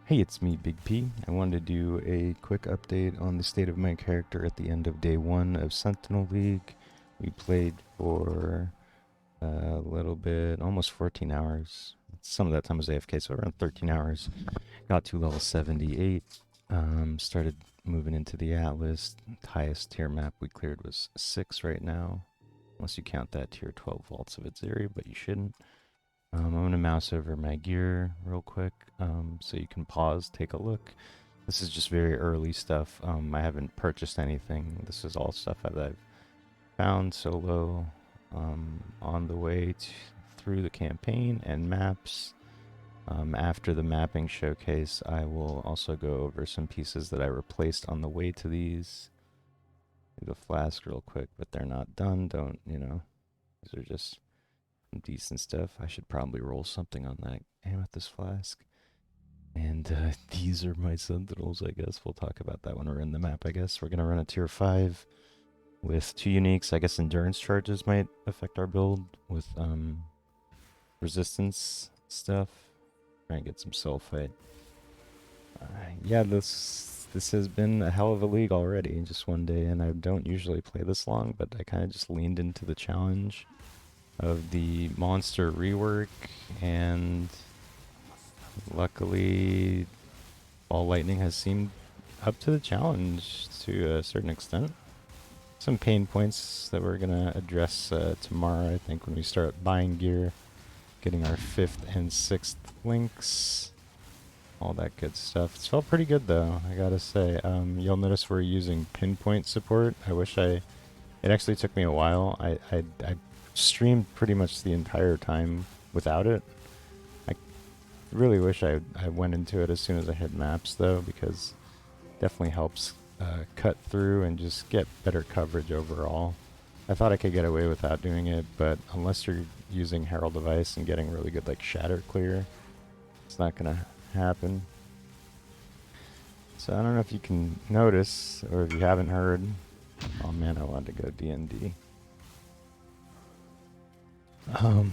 Hey, it's me, Big P. I wanted to do a quick update on the state of my character at the end of day 1 of Sentinel League. We played for a little bit, almost 14 hours. Some of that time was AFK, so around 13 hours. Got to level 78. Started moving into the Atlas. The highest tier map we cleared was 6 right now. Unless you count that tier 12 Vaults of Adzeri, but you shouldn't. I'm going to mouse over my gear real quick so you can pause, take a look. This is just very early stuff. I haven't purchased anything. This is all stuff that I've found solo on the way through the campaign and maps. After the mapping showcase, I will also go over some pieces that I replaced on the way to these. Do the flask real quick, but they're not done. Don't, these are just decent stuff. I should probably roll something on that amethyst flask. And these are my sentinels, I guess. We'll talk about that when we're in the map, I guess. We're going to run a tier 5 with 2 uniques. I guess endurance charges might affect our build with resistance stuff. Try and get some soul fight. Yeah, this has been a hell of a league already in just one day, and I don't usually play this long, but I kind of just leaned into the challenge of the monster rework, and luckily Ball Lightning has seemed up to the challenge to a certain extent. Some pain points that we're going to address tomorrow, I think, when we start buying gear, getting our 5th and 6th links, all that good stuff. It's felt pretty good, though, I gotta say. You'll notice we're using pinpoint support. I wish it actually took me a while. I streamed pretty much the entire time without it. I really wish I went into it as soon as I hit maps, though, because it definitely helps cut through and just get better coverage overall. I thought I could get away without doing it, but unless you're using Herald of Ice and getting really good like shatter clear, it's not gonna happen. So I don't know if you can notice, or if you haven't heard. Oh man, I wanted to go D&D. A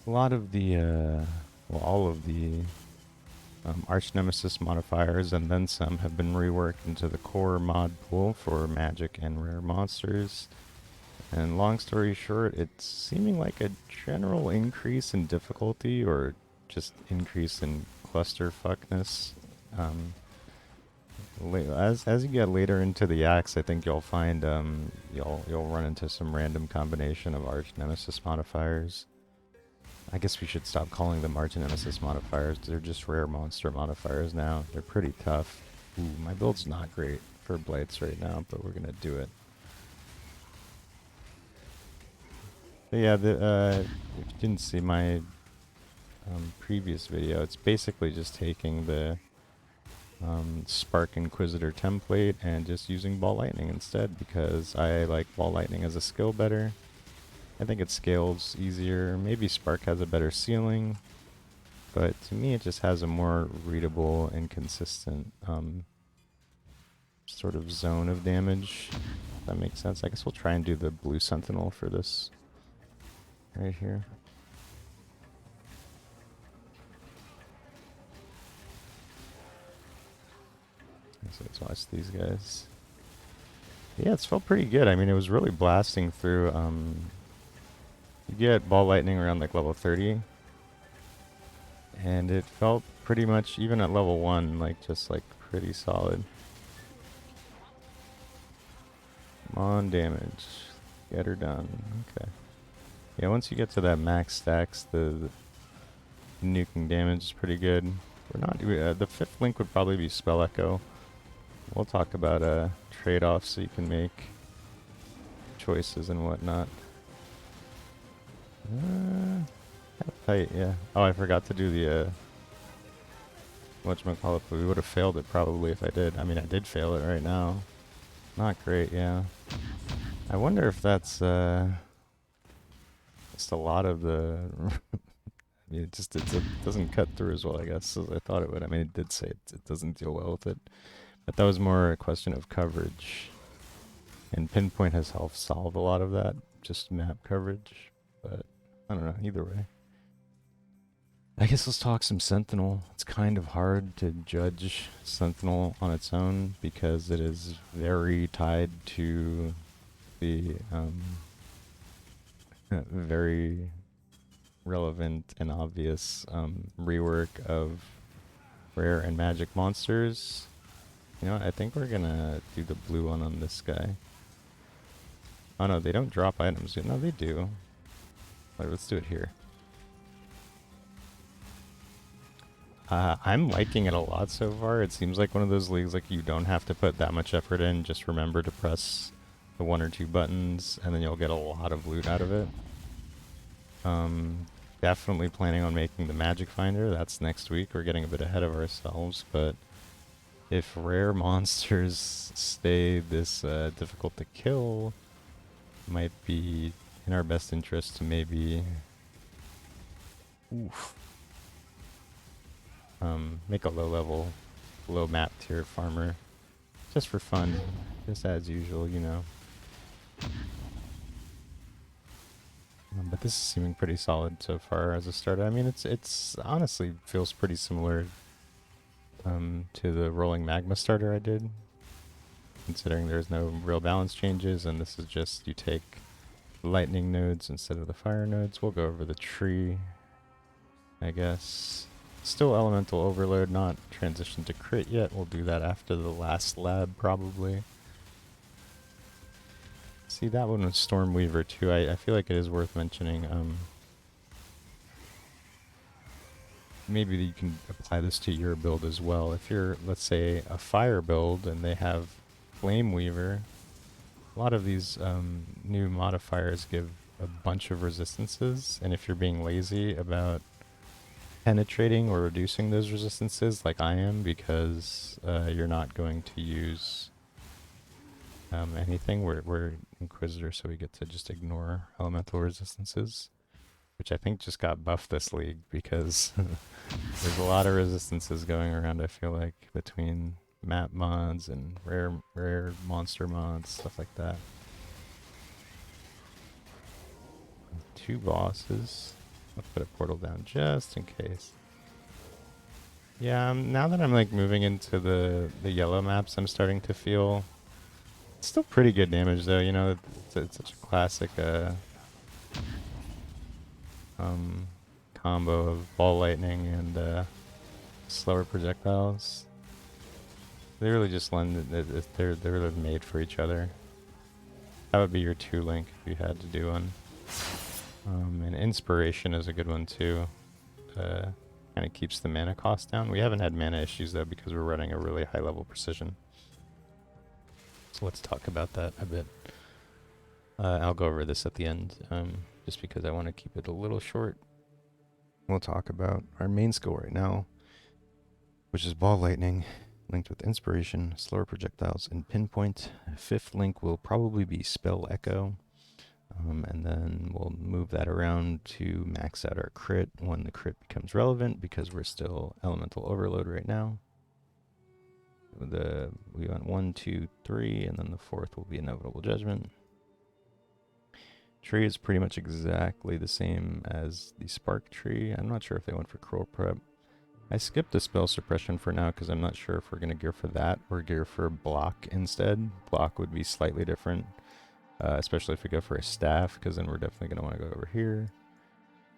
lot of the, well, all of the Arch Nemesis modifiers and then some have been reworked into the core mod pool for magic and rare monsters. And long story short, it's seeming like a general increase in difficulty or just increase in clusterfuckness. As you get later into the acts, I think you'll find you'll run into some random combination of Arch Nemesis modifiers. I guess we should stop calling them Arch Nemesis modifiers. They're just rare monster modifiers now. They're pretty tough. Ooh, my build's not great for blights right now, but we're gonna do it. But yeah, if you didn't see my previous video, it's basically just taking the Spark Inquisitor template and just using Ball Lightning instead, because I like Ball Lightning as a skill better. I think it scales easier. Maybe Spark has a better ceiling, but to me it just has a more readable and consistent sort of zone of damage, if that makes sense. I guess we'll try and do the blue Sentinel for this right here. So let's watch these guys. Yeah, it's felt pretty good. I mean, it was really blasting through. You get Ball Lightning around like level 30, and it felt pretty much, even at level 1, like just like pretty solid. Come on, damage. Get her done. Okay. Yeah, once you get to that max stacks, the nuking damage is pretty good. We're not. The 5th link would probably be Spell Echo. We'll talk about trade-offs so you can make choices and whatnot. Tight, yeah. Oh, I forgot to do the whatchamacallit, but we would have failed it probably if I did. I mean, I did fail it right now. Not great, yeah. I wonder if that's just a lot of the. I mean, it doesn't cut through as well, I guess, as I thought it would. I mean, it did say it doesn't deal well with it. But that was more a question of coverage. And Pinpoint has helped solve a lot of that, just map coverage. But I don't know, either way. I guess let's talk some Sentinel. It's kind of hard to judge Sentinel on its own because it is very tied to the very relevant and obvious rework of rare and magic monsters. You know what? I think we're gonna do the blue one on this guy. Oh no, they don't drop items. No, they do. Let's do it here. I'm liking it a lot so far. It seems like one of those leagues like you don't have to put that much effort in. Just remember to press the 1 or 2 buttons, and then you'll get a lot of loot out of it. Definitely planning on making the Magic Finder. That's next week. We're getting a bit ahead of ourselves, but if rare monsters stay this difficult to kill, it might be in our best interest to maybe oof, make a low-level, low-map tier farmer, just for fun, just as usual, you know. But this is seeming pretty solid so far as a starter. I mean, it's honestly feels pretty similar to the rolling magma starter I did, considering there's no real balance changes, and this is just you take lightning nodes instead of the fire nodes. We'll go over the tree, I guess. Still elemental overload, not transition to crit yet. We'll do that after the last lab, probably. See, that one was Stormweaver too. I feel like it is worth mentioning. Maybe you can apply this to your build as well. If you're, let's say, a fire build and they have Flame Weaver, a lot of these new modifiers give a bunch of resistances, and if you're being lazy about penetrating or reducing those resistances, like I am, because you're not going to use anything, we're Inquisitor, so we get to just ignore elemental resistances, which I think just got buffed this league because there's a lot of resistances going around, I feel like, between map mods and rare monster mods, stuff like that. 2 bosses. Let's put a portal down just in case. Yeah, now that I'm like moving into the yellow maps, I'm starting to feel it's still pretty good damage though. You know, it's such a classic combo of ball lightning and slower projectiles. They really just lend it, they're really made for each other. That would be your 2 link if you had to do one. And inspiration is a good one too. Kind of keeps the mana cost down. We haven't had mana issues though because we're running a really high level precision. So let's talk about that a bit. I'll go over this at the end, just because I want to keep it a little short. We'll talk about our main skill right now, which is ball lightning, linked with inspiration, slower projectiles, and pinpoint. 5th link will probably be spell echo. And then we'll move that around to max out our crit when the crit becomes relevant, because we're still elemental overload right now. We went 1, 2, 3, and then the 4th will be inevitable judgment. Tree is pretty much exactly the same as the spark tree. I'm not sure if they went for cruel prep. I skipped the spell suppression for now because I'm not sure if we're going to gear for that or gear for block instead. Block would be slightly different. Especially if we go for a staff, because then we're definitely going to want to go over here.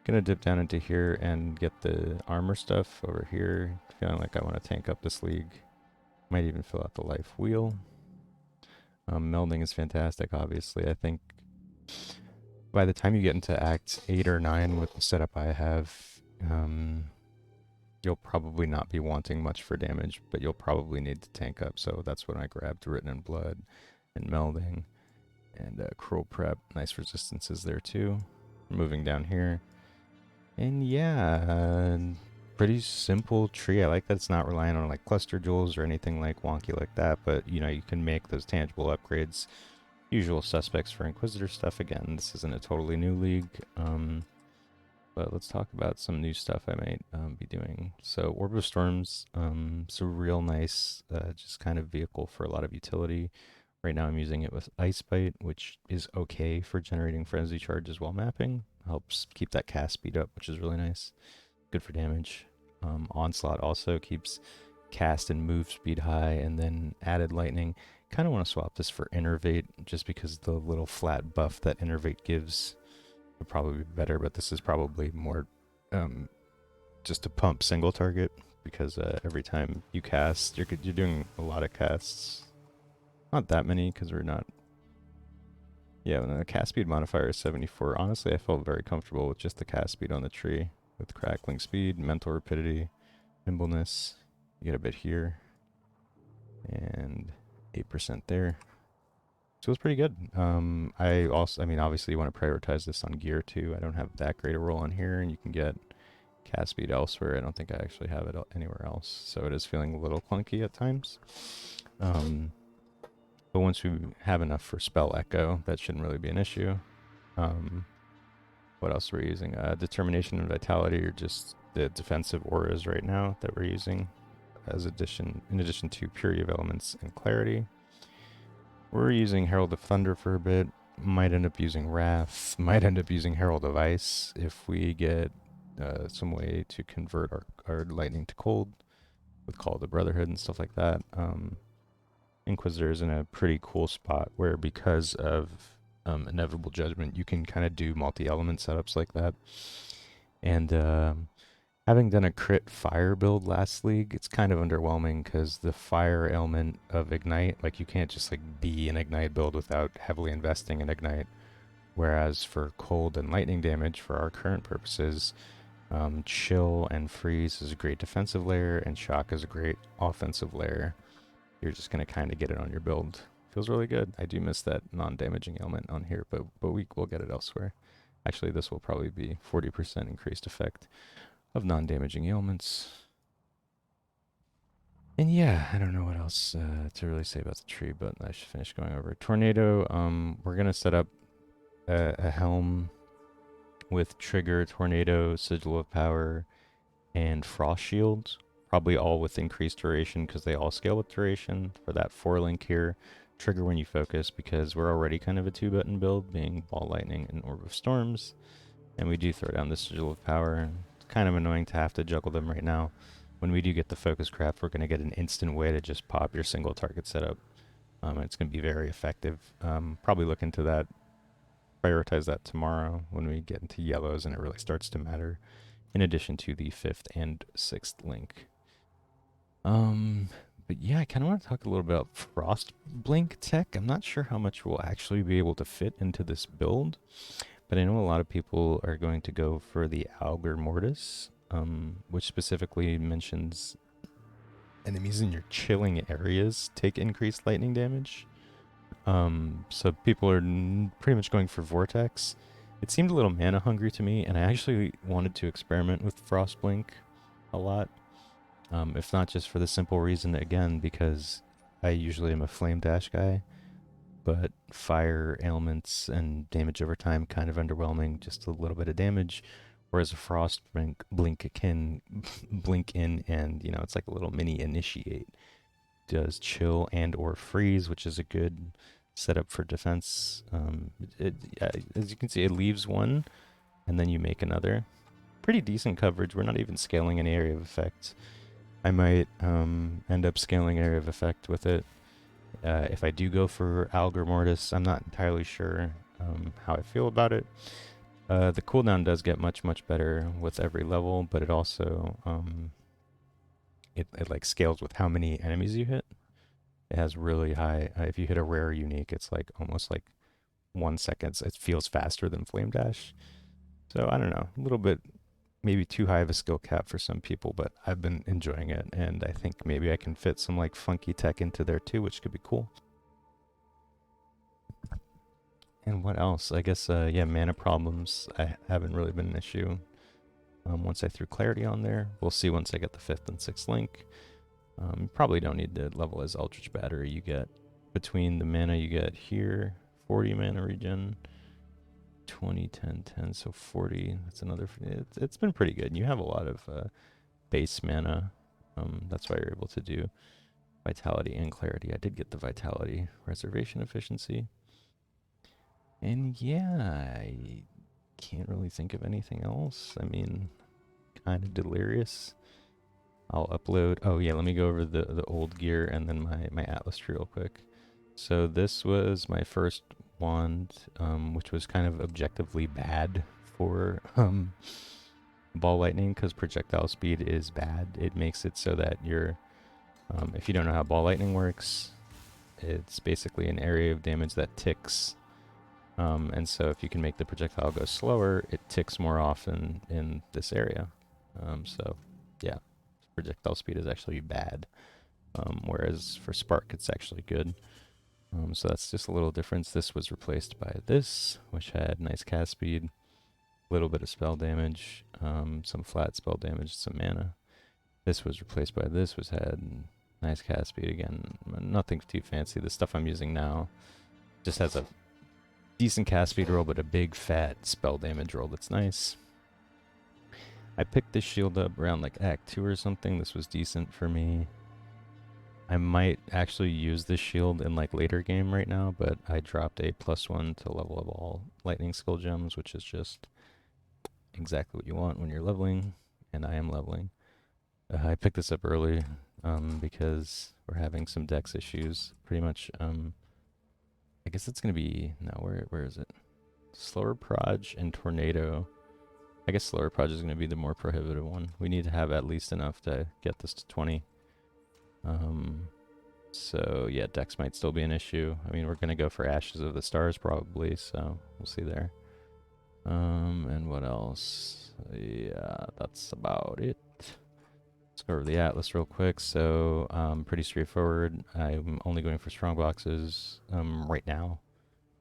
Going to dip down into here and get the armor stuff over here. Feeling like I want to tank up this league. Might even fill out the life wheel. Melding is fantastic, obviously. I think by the time you get into Act 8 or 9 with the setup I have, you'll probably not be wanting much for damage, but you'll probably need to tank up. So that's when I grabbed Written in Blood and Melding. And Cruel Prep, nice resistances there too. Moving down here. And yeah, pretty simple tree. I like that it's not relying on like cluster jewels or anything like wonky like that, but you know, you can make those tangible upgrades. Usual suspects for Inquisitor stuff. Again, this isn't a totally new league. But let's talk about some new stuff I might be doing. So Orb of Storms, it's a real nice just kind of vehicle for a lot of utility. Right now I'm using it with Ice Bite, which is okay for generating frenzy charges while mapping. Helps keep that cast speed up, which is really nice. good for damage. Onslaught also keeps cast and move speed high, and then added lightning. Kind of want to swap this for Innervate, just because the little flat buff that Innervate gives would probably be better, but this is probably more just to pump single target, because every time you cast, you're doing a lot of casts. Not that many, because we're not... Yeah, when the cast speed modifier is 74, honestly, I felt very comfortable with just the cast speed on the tree. With crackling speed, mental rapidity, nimbleness. You get a bit here. And 8% there. So it's pretty good. I mean, obviously you want to prioritize this on gear too. I don't have that great a roll on here, and you can get cast speed elsewhere. I don't think I actually have it anywhere else. So it is feeling a little clunky at times. But once we have enough for spell echo, that shouldn't really be an issue. What else are we using? Determination and vitality are just the defensive auras right now that we're using as in addition to purity of elements and clarity. We're using Herald of Thunder for a bit. Might end up using Wrath. Might end up using Herald of Ice if we get some way to convert our lightning to cold with Call of the Brotherhood and stuff like that. Inquisitor is in a pretty cool spot where, because of Inevitable Judgment, you can kind of do multi-element setups like that. And having done a crit fire build last league, it's kind of underwhelming because the fire element of Ignite, like you can't just like be an Ignite build without heavily investing in Ignite. Whereas for cold and lightning damage, for our current purposes, chill and freeze is a great defensive layer, and shock is a great offensive layer. You're just going to kind of get it on your build. Feels really good. I do miss that non-damaging element on here, but we'll get it elsewhere. Actually, this will probably be 40% increased effect of non-damaging ailments. And yeah, I don't know what else to really say about the tree, but I should finish going over. Tornado, we're going to set up a helm with trigger, tornado, sigil of power, and frost shields. Probably all with increased duration because they all scale with duration. For that 4-link here, trigger when you focus, because we're already kind of a 2-button build, being Ball Lightning and Orb of Storms. And we do throw down the Sigil of Power. It's kind of annoying to have to juggle them right now. When we do get the Focus Craft, we're going to get an instant way to just pop your single target setup. It's going to be very effective. Probably look into that, prioritize that tomorrow when we get into yellows and it really starts to matter, in addition to the 5th and 6th link. But yeah, I kind of want to talk a little bit about Frost Blink tech. I'm not sure how much we'll actually be able to fit into this build, but I know a lot of people are going to go for the Augur Mortis, which specifically mentions enemies in your chilling areas take increased lightning damage. So people are pretty much going for Vortex. It seemed a little mana hungry to me, and I actually wanted to experiment with Frost Blink a lot. If not just for the simple reason, again, because I usually am a Flame Dash guy, but fire ailments and damage over time kind of underwhelming, just a little bit of damage, whereas a Frost Blink can blink in and, you know, it's like a little mini initiate. Does chill and or freeze, which is a good setup for defense. As you can see, it leaves one, and then you make another. Pretty decent coverage. We're not even scaling any area of effect. I might end up scaling area of effect with it. If I do go for Augur Mortis, I'm not entirely sure how I feel about it. The cooldown does get much better with every level, but it also it like scales with how many enemies you hit. It has really high. If you hit a rare unique, it's like almost like 1 second. It feels faster than Flame Dash. So I don't know, a little bit maybe too high of a skill cap for some people, but I've been enjoying it, and I think maybe I can fit some like funky tech into there too, which could be cool. And what else? I guess, yeah, mana problems I haven't really been an issue. Once I threw clarity on there, we'll see once I get the 5th and 6th link. You probably don't need to level as Eldritch Battery. You get between the mana you get here, 40 mana regen, 20, 10, 10, so 40. That's another. It's been pretty good. You have a lot of base mana. That's why you're able to do Vitality and Clarity. I did get the Vitality Reservation Efficiency. And yeah, I can't really think of anything else. I mean, kind of delirious. I'll upload. Oh yeah, let me go over the old gear and then my Atlas tree real quick. So this was my first wand, which was kind of objectively bad for ball lightning because projectile speed is bad. It makes it so that you're, if you don't know how ball lightning works, it's basically an area of damage that ticks. And so if you can make the projectile go slower, it ticks more often in this area. So yeah, projectile speed is actually bad. Whereas for spark, it's actually good. So that's just a little difference. This was replaced by this, which had nice cast speed, a little bit of spell damage, some flat spell damage, some mana. This was replaced by this, which had nice cast speed again. Nothing too fancy. The stuff I'm using now just has a decent cast speed roll, but a big fat spell damage roll that's nice. I picked this shield up around like Act 2 or something. This was decent for me. I might actually use this shield in like later game right now, but I dropped a +1 to level of all lightning skill gems, which is just exactly what you want when you're leveling, and I am leveling. I picked this up early because we're having some dex issues. Pretty much, I guess it's gonna be, no, where is it? Slower Proj and Tornado. I guess Slower Proj is gonna be the more prohibitive one. We need to have at least enough to get this to 20. So yeah, dex might still be an issue. I mean, we're gonna go for Ashes of the Stars probably, so we'll see there. And what else? Yeah, that's about it. Let's go over the Atlas real quick. So, pretty straightforward. I'm only going for strong boxes right now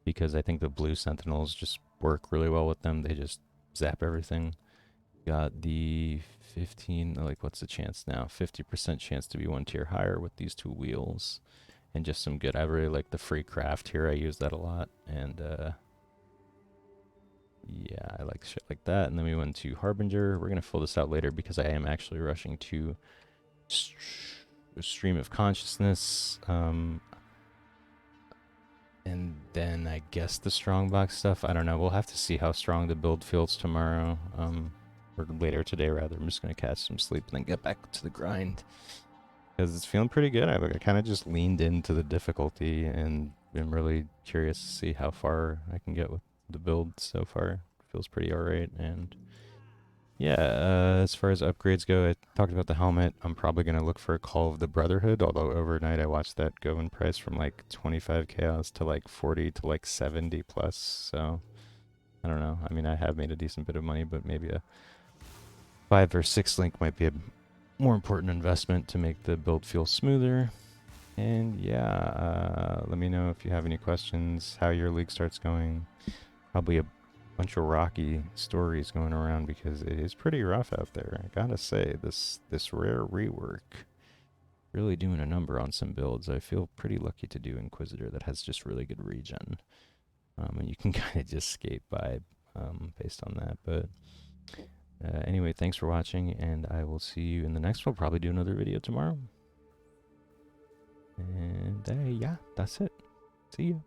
because I think the blue Sentinels just work really well with them. They just zap everything. Got the 15, like what's the chance now? 50% chance to be 1 tier higher with these 2 wheels. And just some good, I really like the free craft here. I use that a lot. And yeah, I like shit like that. And then we went to Harbinger. We're going to fill this out later because I am actually rushing to Stream of Consciousness. And then I guess the strongbox stuff. I don't know. We'll have to see how strong the build feels tomorrow. Or later today, rather. I'm just going to catch some sleep and then get back to the grind. Because it's feeling pretty good. I kind of just leaned into the difficulty and I'm really curious to see how far I can get with the build so far. Feels pretty alright. And yeah, as far as upgrades go, I talked about the helmet. I'm probably going to look for a Call of the Brotherhood, although overnight I watched that go in price from like 25 chaos to like 40 to like 70 plus. So I don't know. I mean, I have made a decent bit of money, but maybe a 5 or 6 link might be a more important investment to make the build feel smoother. And yeah, let me know if you have any questions, how your league starts going. Probably a bunch of rocky stories going around because it is pretty rough out there. I gotta say, this rare rework really doing a number on some builds. I feel pretty lucky to do Inquisitor that has just really good regen. And you can kind of just skate by based on that. But anyway, thanks for watching, and I will see you in the next one. We'll probably do another video tomorrow. And yeah, that's it. See you.